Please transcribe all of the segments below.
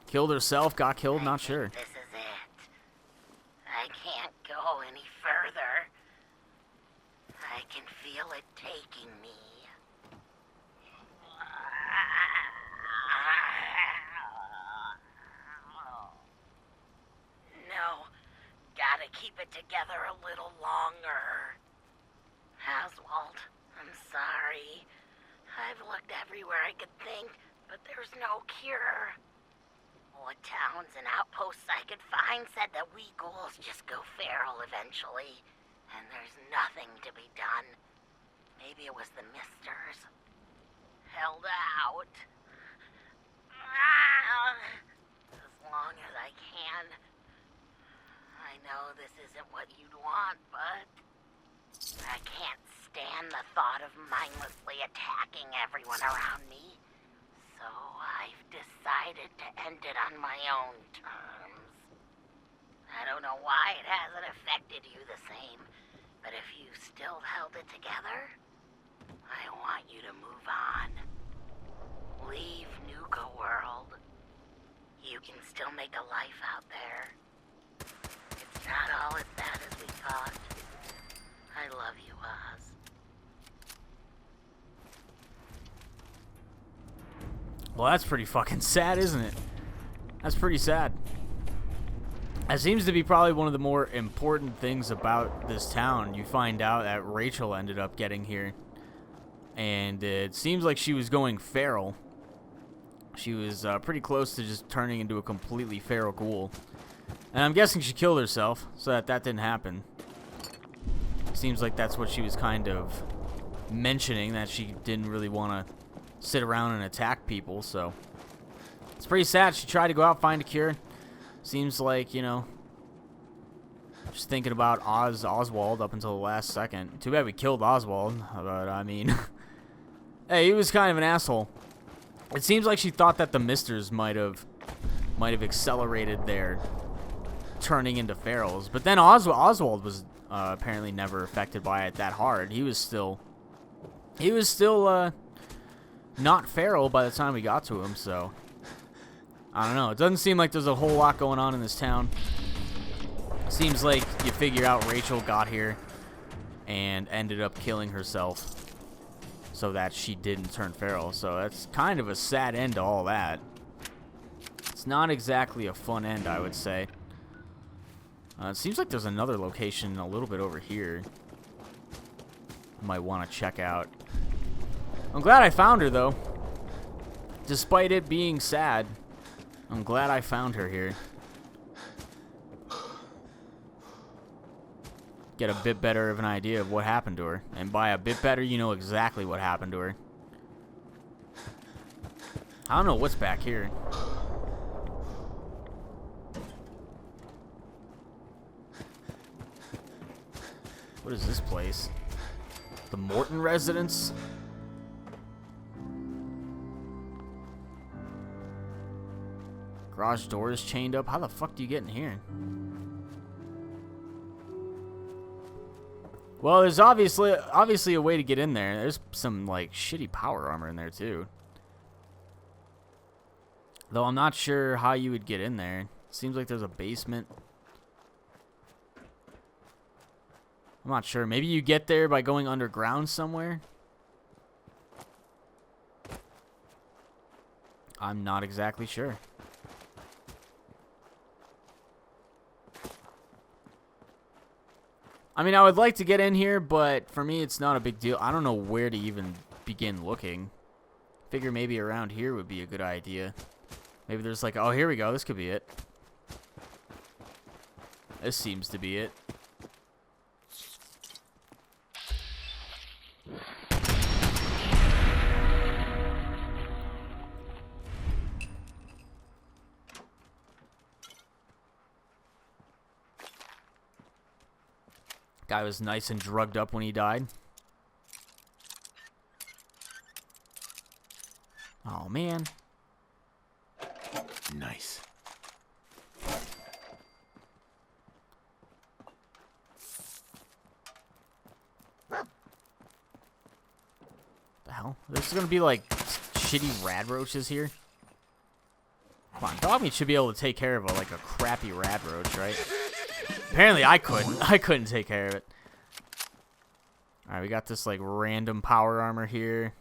Killed herself, got killed, not sure. This is it. I can't go any further. I can feel it taking me. No, gotta keep it together a little longer. Oswald, I'm sorry. I've looked everywhere I could think, but there's no cure. What towns and outposts I could find said that we ghouls just go feral eventually, and there's nothing to be done. Maybe it was the misters. Held out. As long as I can. I know this isn't what you'd want, but I can't stand the thought of mindlessly attacking everyone around me. So I've decided to end it on my own terms. I don't know why it hasn't affected you the same, but if you still held it together, I want you to move on. Leave Nuka World. You can still make a life out there. It's not all as bad as we thought. I love you, Oz. Well, that's pretty fucking sad, isn't it? That's pretty sad. That seems to be probably one of the more important things about this town. You find out that Rachel ended up getting here. And it seems like she was going feral. She was pretty close to just turning into a completely feral ghoul. And I'm guessing she killed herself so that didn't happen. Seems like that's what she was kind of mentioning, that she didn't really want to sit around and attack people, so it's pretty sad. She tried to go out, find a cure. Seems like, you know, just thinking about Oswald up until the last second. Too bad we killed Oswald, but I mean, hey, he was kind of an asshole. It seems like she thought that the misters might have accelerated their turning into ferals, but then Oswald was apparently never affected by it that hard. He was still not feral by the time we got to him, so I don't know. It doesn't seem like there's a whole lot going on in this town. Seems like you figure out Rachel got here and ended up killing herself so that she didn't turn feral. So that's kind of a sad end to all that. It's not exactly a fun end, I would say. It seems like there's another location a little bit over here I might want to check out. I'm glad I found her, though. Despite it being sad, I'm glad I found her here. Get a bit better of an idea of what happened to her. And by a bit better, you know exactly what happened to her. I don't know what's back here. What is this place? The Morton residence? Garage door is chained up. How the fuck do you get in here? Well, there's obviously a way to get in there. There's some like shitty power armor in there too. Though I'm not sure how you would get in there. Seems like there's a basement. I'm not sure. Maybe you get there by going underground somewhere? I'm not exactly sure. I mean, I would like to get in here, but for me, it's not a big deal. I don't know where to even begin looking. Figure maybe around here would be a good idea. Maybe there's like, oh, here we go. This could be it. This seems to be it. Guy was nice and drugged up when he died. Oh, man. Nice. The hell? There's gonna be like shitty rad roaches here. Come on, Dogmeat should be able to take care of like a crappy rad roach, right? Apparently I couldn't. I couldn't take care of it. Alright, we got this like random power armor here.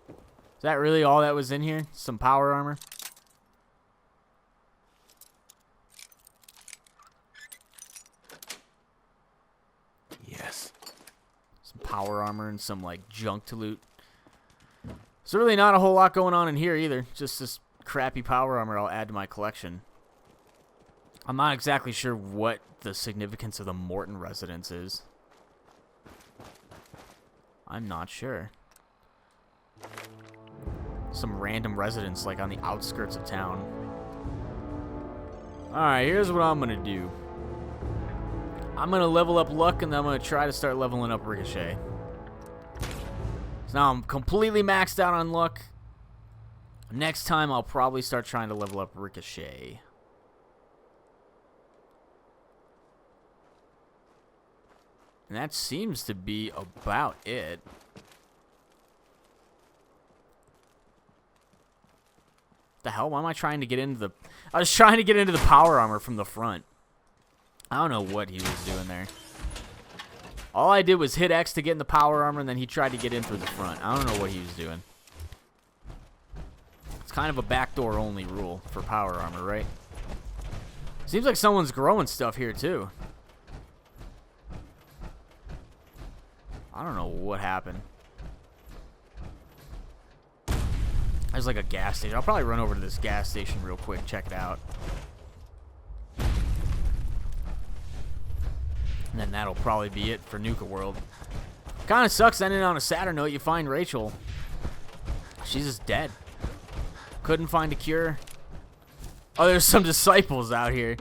Is that really all that was in here? Some power armor? Yes. Some power armor and some like junk to loot. There's really not a whole lot going on in here either. Just this crappy power armor I'll add to my collection. I'm not exactly sure what the significance of the Morton residence is. I'm not sure. Some random residence like on the outskirts of town. Alright, here's what I'm gonna do. I'm gonna level up Luck, and then I'm gonna try to start leveling up Ricochet. So now I'm completely maxed out on Luck. Next time I'll probably start trying to level up Ricochet. And that seems to be about it. The hell? Why am I trying to get into the... I was trying to get into the power armor from the front. I don't know what he was doing there. All I did was hit X to get in the power armor, and then he tried to get in through the front. I don't know what he was doing. It's kind of a backdoor only rule for power armor, right? Seems like someone's growing stuff here, too. I don't know what happened. There's like a gas station. I'll probably run over to this gas station real quick, check it out. And then that'll probably be it for Nuka World. Kind of sucks ending on a sadder note. You find Rachel. She's just dead. Couldn't find a cure. Oh, there's some disciples out here.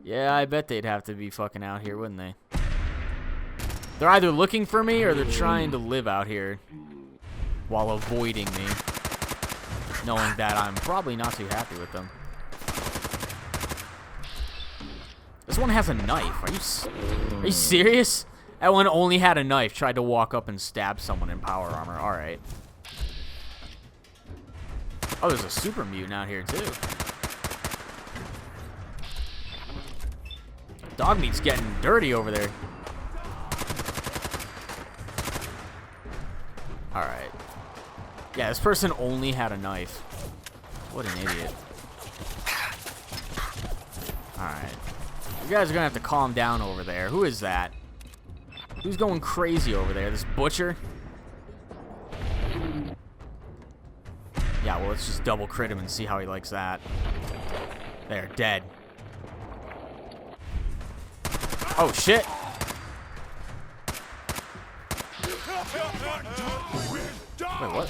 Yeah, I bet they'd have to be fucking out here, wouldn't they? They're either looking for me or they're trying to live out here while avoiding me, knowing that I'm probably not too happy with them. This one has a knife. Are you serious? That one only had a knife. Tried to walk up and stab someone in power armor. All right. Oh, there's a super mutant out here too. Dogmeat's getting dirty over there. All right. Yeah, this person only had a knife. What an idiot. All right. You guys are gonna have to calm down over there. Who is that? Who's going crazy over there? This butcher? Yeah, well, let's just double crit him and see how he likes that. There, dead. Oh, shit. Wait, what?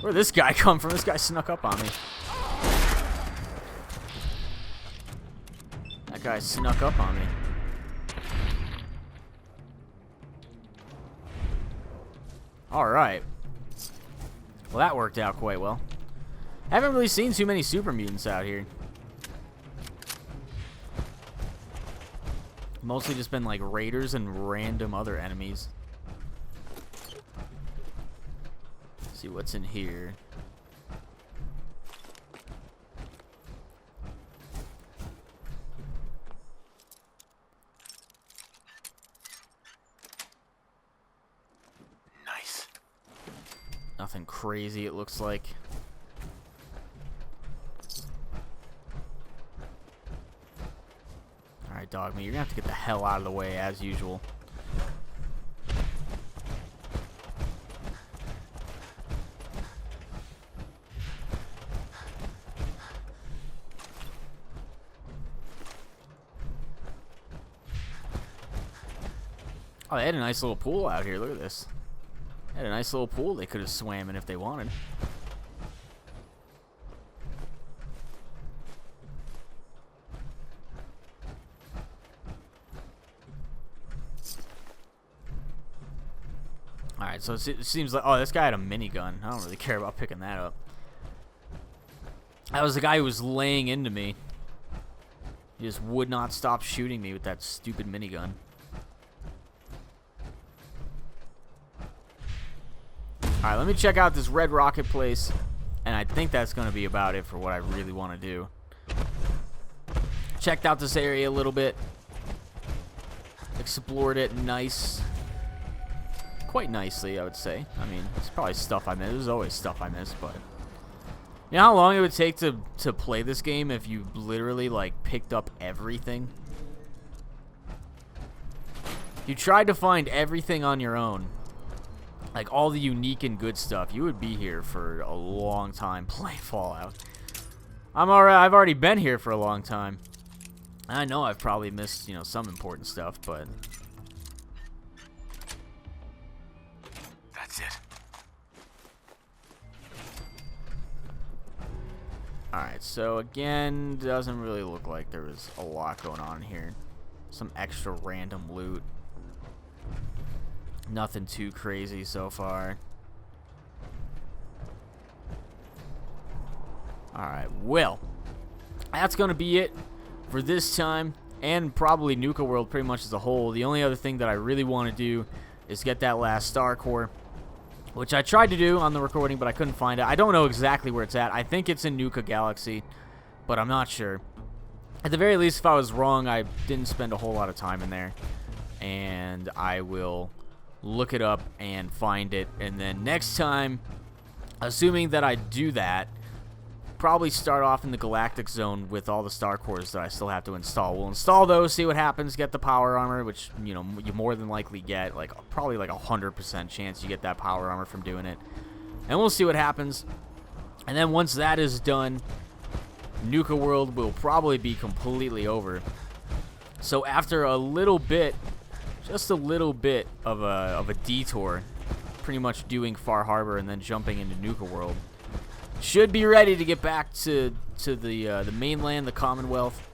Where'd this guy come from? This guy snuck up on me. That guy snuck up on me. Alright. Well, that worked out quite well. Haven't really seen too many super mutants out here. Mostly just been like raiders and random other enemies. Let's see what's in here. Nice. Nothing crazy, it looks like. Alright, Dogmeat, you're gonna have to get the hell out of the way as usual. Oh, they had a nice little pool out here. Look at this. They had a nice little pool they could have swam in if they wanted. Alright, so it seems like... Oh, this guy had a minigun. I don't really care about picking that up. That was the guy who was laying into me. He just would not stop shooting me with that stupid minigun. Alright, let me check out this red rocket place. And I think that's going to be about it for what I really want to do. Checked out this area a little bit. Explored it quite nicely, I would say. I mean, it's probably stuff I missed. There's always stuff I missed, but... You know how long it would take to play this game if you literally, like, picked up everything? You tried to find everything on your own. Like, all the unique and good stuff. You would be here for a long time playing Fallout. I've already been here for a long time. I know I've probably missed, you know, some important stuff, but... That's it. Alright, so again, doesn't really look like there was a lot going on here. Some extra random loot. Nothing too crazy so far. Alright, well, that's going to be it for this time, and probably Nuka World pretty much as a whole. The only other thing that I really want to do is get that last star core, which I tried to do on the recording, but I couldn't find it. I don't know exactly where it's at. I think it's in Nuka Galaxy, but I'm not sure. At the very least, if I was wrong, I didn't spend a whole lot of time in there, and I will look it up and find it, and then next time, assuming that I do that, probably start off in the Galactic Zone with all the star cores that I still have to install. We'll install those, see what happens, get the power armor, which, you know, you more than likely get, like, probably like 100% chance you get that power armor from doing it, and we'll see what happens. And then once that is done, Nuka World will probably be completely over. So after a little bit, just a little bit of a detour, pretty much doing Far Harbor and then jumping into Nuka World, should be ready to get back to the mainland, the Commonwealth,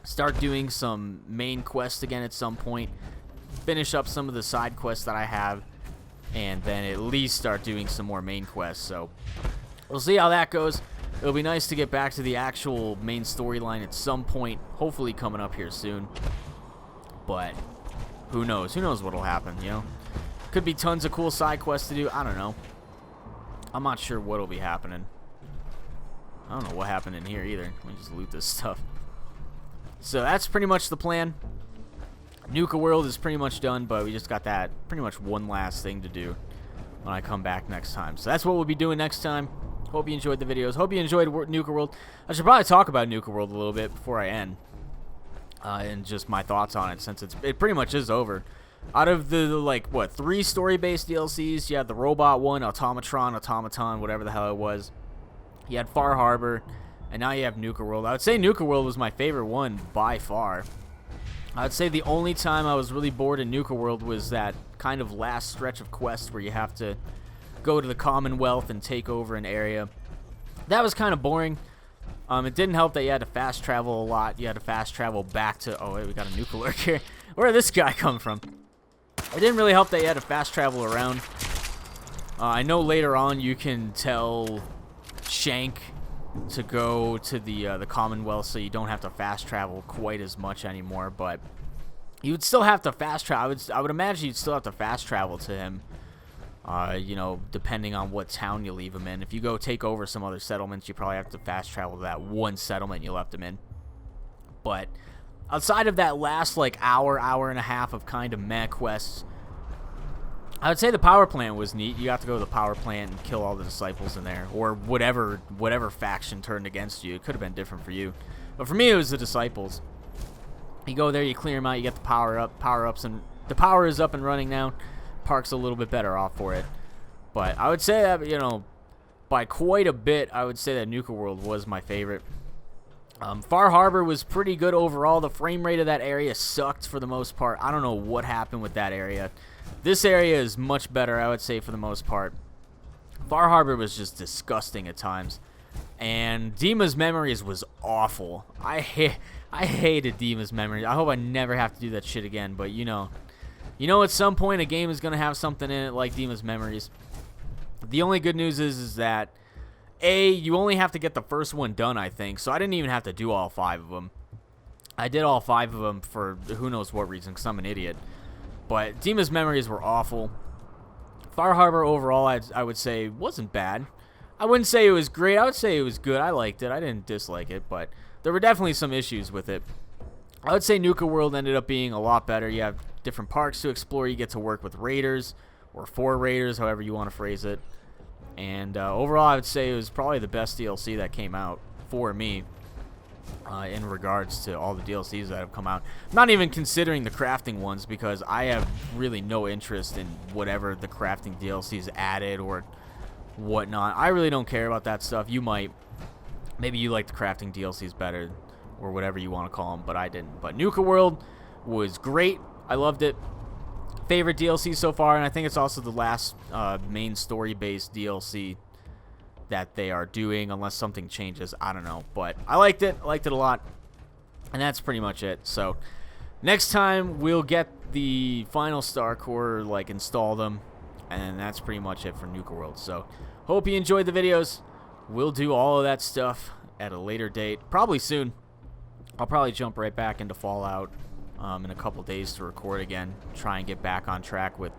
start doing some main quests again at some point, finish up some of the side quests that I have, and then at least start doing some more main quests. So we'll see how that goes. It'll be nice to get back to the actual main storyline at some point, hopefully coming up here soon. But who knows? Who knows what'll happen, you know? Could be tons of cool side quests to do. I don't know. I'm not sure what'll be happening. I don't know what happened in here either. Let me just loot this stuff. So that's pretty much the plan. Nuka World is pretty much done, but we just got that pretty much one last thing to do when I come back next time. So that's what we'll be doing next time. Hope you enjoyed the videos. Hope you enjoyed Nuka World. I should probably talk about Nuka World a little bit before I end. And just my thoughts on it, since it pretty much is over. Out of the like, what, 3 story-based DLCs, you had the robot one, Automaton, whatever the hell it was. You had Far Harbor, and now you have Nuka World. I would say Nuka World was my favorite one by far. I would say the only time I was really bored in Nuka World was that kind of last stretch of quests where you have to go to the Commonwealth and take over an area. That was kind of boring. It didn't help that you had to fast travel a lot. You had to fast travel back to... Oh, wait, we got a Nuka lurk here. Where did this guy come from? It didn't really help that you had to fast travel around. I know later on you can tell Shank to go to the Commonwealth so you don't have to fast travel quite as much anymore, but you would still have to fast travel. I would imagine you'd still have to fast travel to him, you know, depending on what town you leave him in. If you go take over some other settlements, you probably have to fast travel to that one settlement you left him in. But outside of that last, like, hour and a half of kind of meh quests, I would say the power plant was neat. You got to go to the power plant and kill all the disciples in there, or whatever faction turned against you. It could have been different for you, but for me it was the disciples. You go there, you clear them out, you get the power-ups, and the power is up and running now. Park's a little bit better off for it, but I would say that, you know, by quite a bit, I would say that Nuka World was my favorite. Far Harbor was pretty good overall. The frame rate of that area sucked for the most part. I don't know what happened with that area. This area is much better, I would say, for the most part. Far Harbor was just disgusting at times. And Dima's Memories was awful. I hated Dima's Memories. I hope I never have to do that shit again, but you know at some point a game is going to have something in it like Dima's Memories. The only good news is that, A, you only have to get the first one done, I think, so I didn't even have to do all 5 of them. I did all 5 of them for who knows what reason, because I'm an idiot. But Dima's Memories were awful. Far Harbor overall, I would say, wasn't bad. I wouldn't say it was great. I would say it was good. I liked it. I didn't dislike it, but there were definitely some issues with it. I would say Nuka World ended up being a lot better. You have different parks to explore. You get to work with raiders, or for raiders, however you want to phrase it. And overall, I would say it was probably the best DLC that came out for me in regards to all the DLCs that have come out. I'm not even considering the crafting ones because I have really no interest in whatever the crafting DLCs added or whatnot. I really don't care about that stuff. You might. Maybe you like the crafting DLCs better or whatever you want to call them, but I didn't. But Nuka World was great. I loved it. Favorite DLC so far, and I think it's also the last main story-based DLC that they are doing, unless something changes. I don't know, but I liked it. I liked it a lot, and that's pretty much it. So next time we'll get the final Star Core, like install them, and that's pretty much it for Nuka World. So hope you enjoyed the videos. We'll do all of that stuff at a later date, probably soon. I'll probably jump right back into Fallout in a couple days to record again, try and get back on track with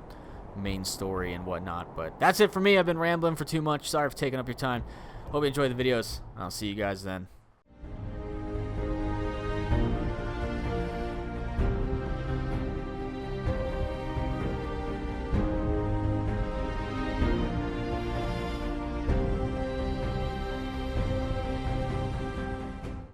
main story and whatnot. But that's it for me. I've been rambling for too much. Sorry for taking up your time. Hope you enjoyed the videos. I'll see you guys then.